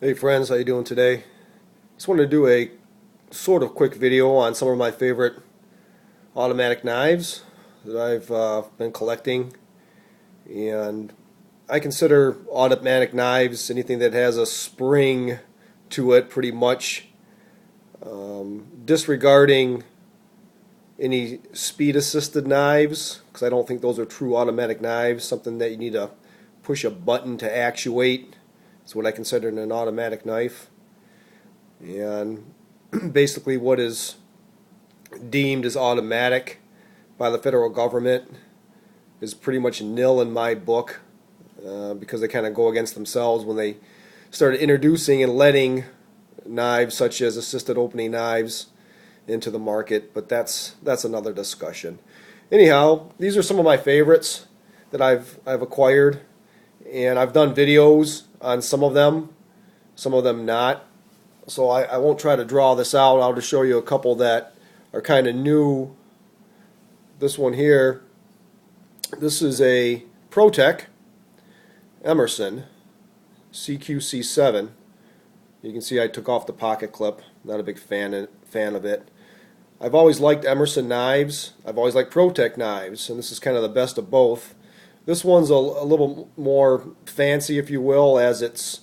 Hey friends, how you doing today? Just wanted to do a sort of quick video on some of my favorite automatic knives that I've been collecting. And I consider automatic knives anything that has a spring to it, pretty much. Disregarding any speed assisted knives, because I don't think those are true automatic knives, something that you need to push a button to actuate. It's what I consider an automatic knife. And basically what is deemed as automatic by the federal government is pretty much nil in my book, because they kind of go against themselves when they started introducing and letting knives such as assisted opening knives into the market, but that's another discussion. Anyhow, these are some of my favorites that I've acquired, and I've done videos on some of them not. So I won't try to draw this out. I'll just show you a couple that are kind of new. This one here, this is a ProTech Emerson CQC7. You can see I took off the pocket clip. Not a big fan of it. I've always liked Emerson knives. I've always liked ProTech knives, and this is kind of the best of both. This one's a little more fancy, if you will, as it's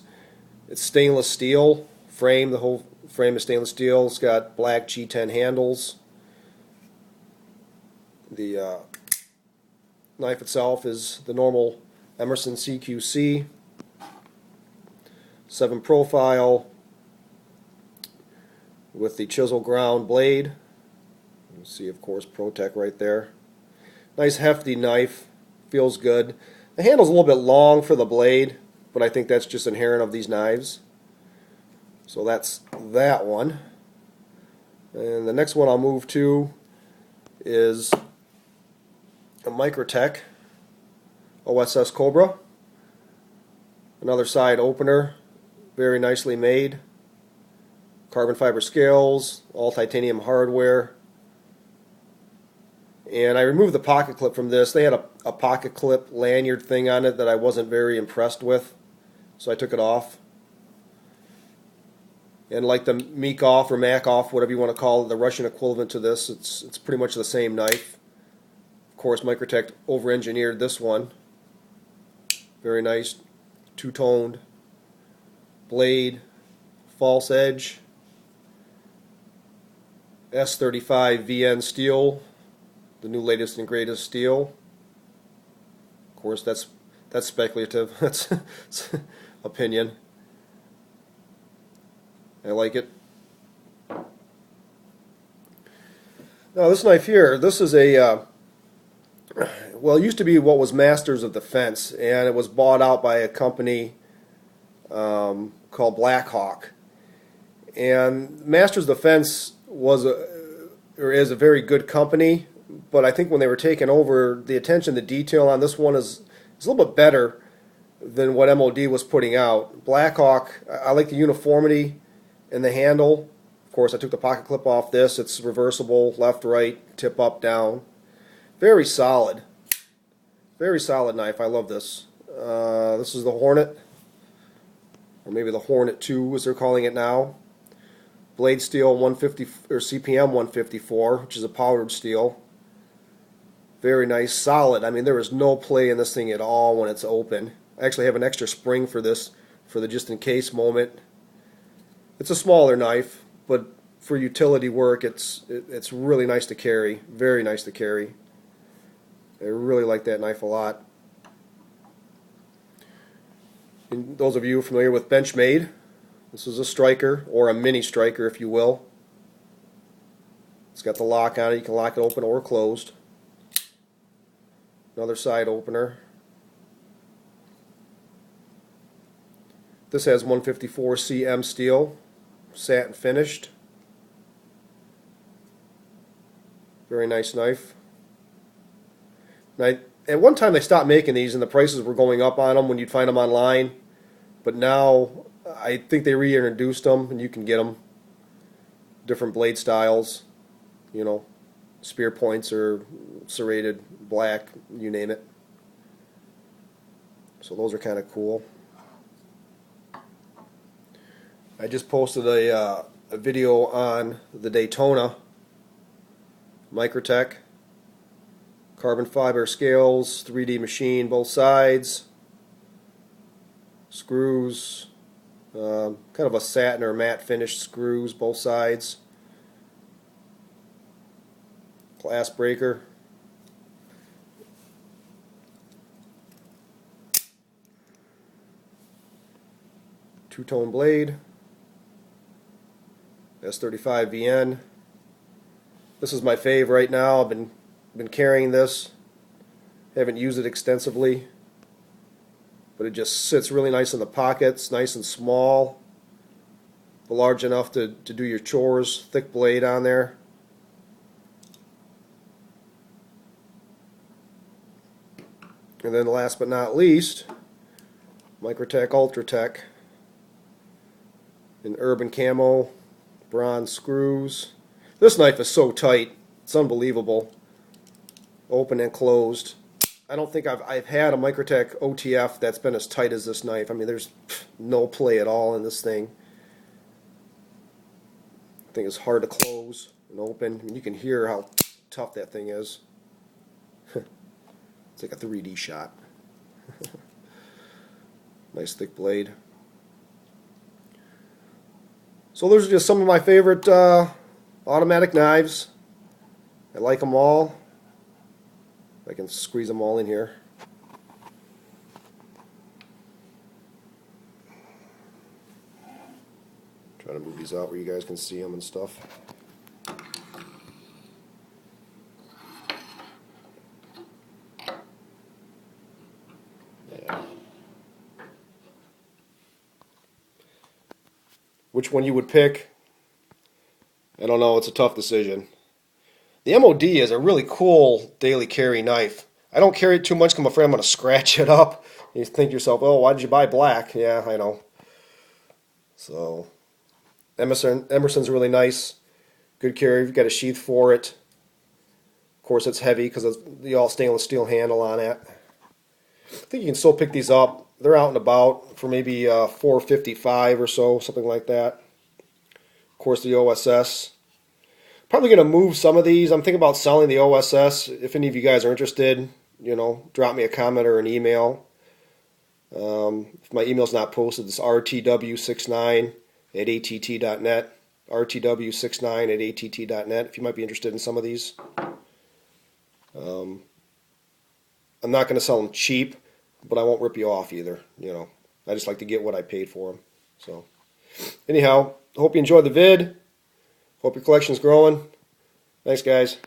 stainless steel frame. The whole frame is stainless steel. It's got black G10 handles. The knife itself is the normal Emerson CQC 7 profile with the chisel ground blade. You see, of course, ProTech right there. Nice hefty knife. Feels good. The handle's a little bit long for the blade, but I think that's just inherent of these knives. So that's that one. And the next one I'll move to is a Microtech OSS Cobra. Another side opener, very nicely made. Carbon fiber scales, all titanium hardware. And I removed the pocket clip from this. They had a pocket clip lanyard thing on it that I wasn't very impressed with, so I took it off. And like the Meekhof or Makoff, whatever you want to call it, the Russian equivalent to this, it's pretty much the same knife. Of course, Microtech over-engineered this one. Very nice, two-toned blade, false edge, S35 VN steel, the new latest and greatest steel. Of course, that's speculative. That's opinion. I like it. Now this knife here, this is a well, it used to be what was Masters of Defense, and it was bought out by a company called Blackhawk. And Masters of Defense is a very good company, but I think when they were taken over, the attention to detail on this one is a little bit better than what MOD was putting out. Blackhawk, I like the uniformity in the handle. Of course, I took the pocket clip off this. It's reversible, left, right, tip up, down. Very solid. Very solid knife. I love this. This is the Hornet, or maybe the Hornet 2 as they're calling it now. Blade steel 150 or CPM 154, which is a powdered steel. Very nice, solid. I mean, there is no play in this thing at all when it's open. I actually have an extra spring for this, for the just in case moment. It's a smaller knife, but for utility work, it's really nice to carry. Very nice to carry. I really like that knife a lot. And those of you familiar with Benchmade, this is a striker, or a mini striker if you will. It's got the lock on it. You can lock it open or closed. Another side opener. This has 154 CM steel, satin finished. Very nice knife. Now, at one time they stopped making these and the prices were going up on them when you'd find them online, but now I think they reintroduced them and you can get them. Different blade styles, you know, spear points or serrated black, you name it. So those are kind of cool. I just posted a video on the Daytona Microtech carbon fiber scales, 3D machine, both sides, screws, kind of a satin or matte finish screws, both sides, glass breaker. Two-tone blade, S35 VN. This is my fave right now. I've been carrying this. Haven't used it extensively, but it just sits really nice in the pockets, nice and small, but large enough to do your chores. Thick blade on there. And then last but not least, Microtech Ultratech in urban camo, bronze screws. This knife is so tight, it's unbelievable. Open and closed. I don't think I've had a Microtech OTF that's been as tight as this knife. I mean, there's no play at all in this thing. I think it's hard to close and open. I mean, you can hear how tough that thing is. It's like a 3D shot. Nice thick blade. So those are just some of my favorite automatic knives. I like them all. I can squeeze them all in here. Try to move these out where you guys can see them and stuff. Yeah. Which one you would pick? I don't know. It's a tough decision. The MOD is a really cool daily carry knife. I don't carry it too much because I'm afraid I'm going to scratch it up. You think to yourself, oh, why did you buy black? Yeah, I know. So, Emerson's really nice. Good carry. You've got a sheath for it. Of course, it's heavy because of the all stainless steel handle on it. I think you can still pick these up. They're out and about for maybe $4.55 or so, something like that. Of course, the OSS. Probably going to move some of these. I'm thinking about selling the OSS. If any of you guys are interested, you know, drop me a comment or an email. If my email's not posted, it's rtw69@att.net. rtw69@att.net. If you might be interested in some of these. I'm not going to sell them cheap, but I won't rip you off either. You know, I just like to get what I paid for them. So, anyhow, hope you enjoyed the vid. Hope your collection's growing. Thanks, guys.